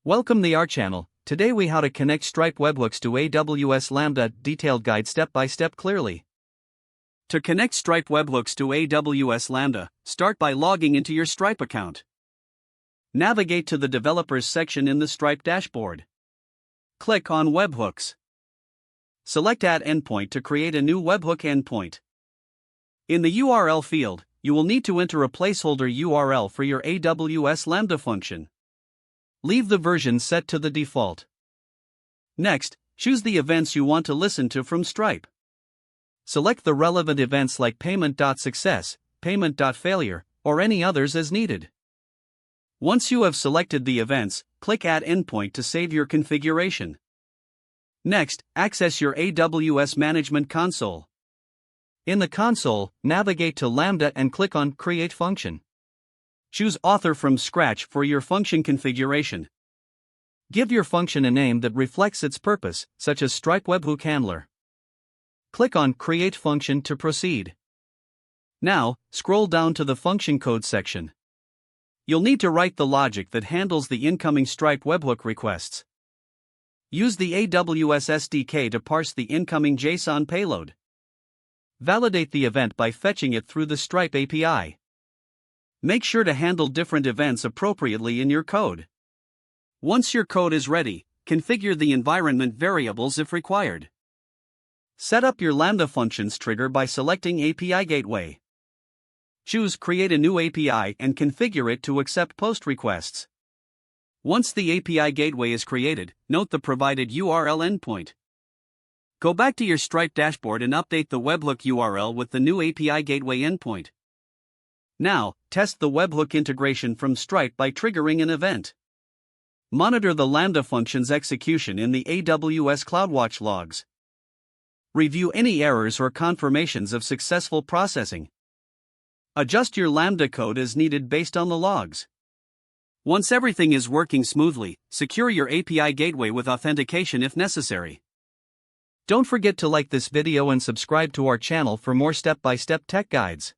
Welcome to our channel. Today we how to connect Stripe webhooks to AWS Lambda, detailed guide step by step clearly. To connect Stripe webhooks to AWS Lambda, start by logging into your Stripe account. Navigate to the Developers section in the Stripe dashboard. Click on Webhooks. Select Add Endpoint to create a new webhook endpoint. In the URL field, you will need to enter a placeholder URL for your AWS Lambda function. Leave the version set to the default. Next, choose the events you want to listen to from Stripe. Select the relevant events like payment.success, payment.failure, or any others as needed. Once you have selected the events, click Add Endpoint to save your configuration. Next, access your AWS Management Console. In the console, navigate to Lambda and click on Create Function. Choose Author from scratch for your function configuration. Give your function a name that reflects its purpose, such as Stripe Webhook Handler. Click on Create Function to proceed. Now, scroll down to the function code section. You'll need to write the logic that handles the incoming Stripe webhook requests. Use the AWS SDK to parse the incoming JSON payload. Validate the event by fetching it through the Stripe API. Make sure to handle different events appropriately in your code. Once your code is ready, configure the environment variables if required. Set up your Lambda functions trigger by selecting API Gateway. Choose Create a new API and configure it to accept POST requests. Once the API Gateway is created, note the provided URL endpoint. Go back to your Stripe dashboard and update the webhook URL with the new API Gateway endpoint. Now, test the webhook integration from Stripe by triggering an event. Monitor the Lambda function's execution in the AWS CloudWatch logs. Review any errors or confirmations of successful processing. Adjust your Lambda code as needed based on the logs. Once everything is working smoothly, secure your API gateway with authentication if necessary. Don't forget to like this video and subscribe to our channel for more step-by-step tech guides.